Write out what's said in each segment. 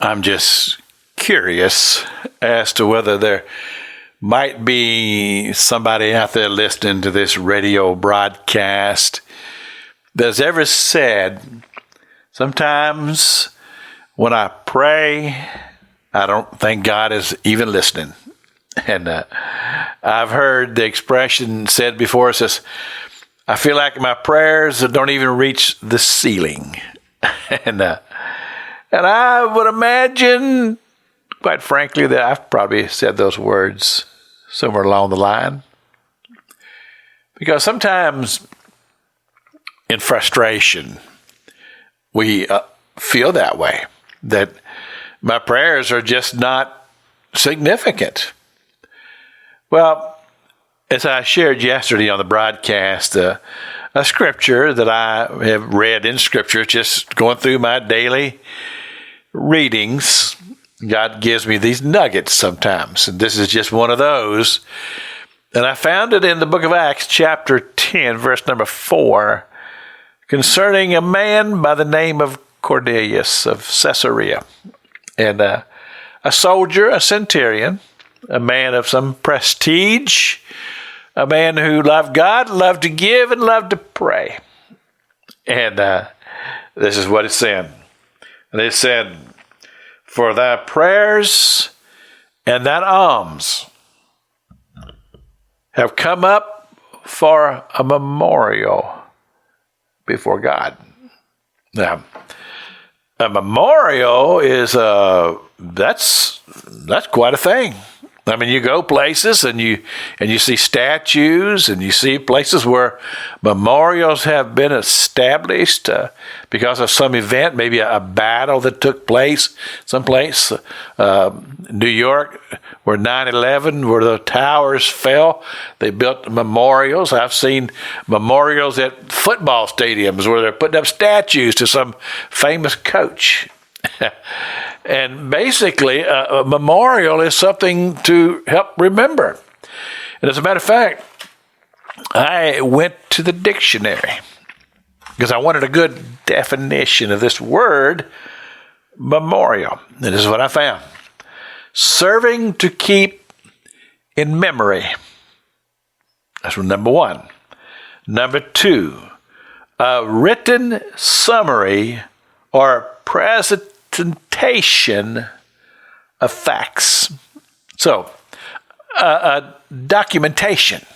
I'm just curious as to whether there might be somebody out there listening to this radio broadcast that's ever said, sometimes when I pray, I don't think God is even listening. And I've heard the expression said before, it says, I feel like my prayers don't even reach the ceiling. and I would imagine, quite frankly, that I've probably said those words somewhere along the line. Because sometimes in frustration, we feel that way, that my prayers are just not significant. Well, as I shared yesterday on the broadcast, a scripture that I have read in Scripture, just going through my daily readings, God gives me these nuggets sometimes, and this is just one of those. And I found it in the book of Acts, chapter 10, verse number 4, concerning a man by the name of Cornelius of Caesarea, and a soldier, a centurion, a man of some prestige, a man who loved God, loved to give, and loved to pray. And this is what it said. And it said, for thy prayers and thine alms have come up for a memorial before God. Now, a memorial is that's quite a thing. I mean, you go places and you see statues and you see places where memorials have been established because of some event, maybe a battle that took place someplace. New York, where 9/11, where the towers fell, they built memorials. I've seen memorials at football stadiums where they're putting up statues to some famous coach. And basically, a memorial is something to help remember. And as a matter of fact, I went to the dictionary because I wanted a good definition of this word, memorial. And this is what I found. Serving to keep in memory. That's number one. Number two, a written summary or presentation of facts. So, a documentation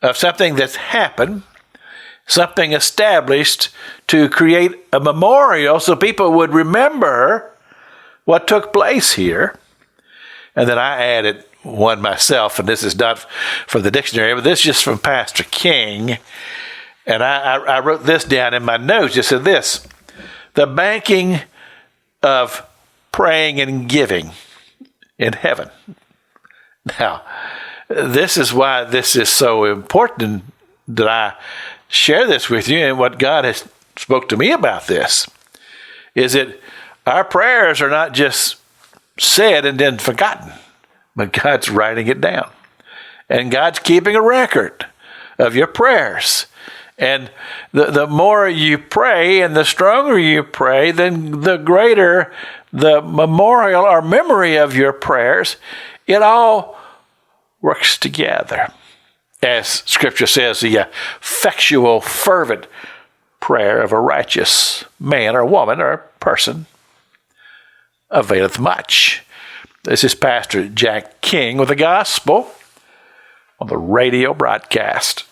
of something that's happened, something established to create a memorial so people would remember what took place here. And then I added one myself, and this is not from the dictionary, but this is just from Pastor King. And I wrote this down in my notes. It said this: the banking of praying and giving in heaven. Now, this is why this is so important that I share this with you, and what God has spoke to me about this is that our prayers are not just said and then forgotten, but God's writing it down. And God's keeping a record of your prayers. And the more you pray and the stronger you pray, then the greater the memorial or memory of your prayers. It all works together. As Scripture says, the effectual, fervent prayer of a righteous man or woman or person availeth much. This is Pastor Jack King with the gospel on the radio broadcast.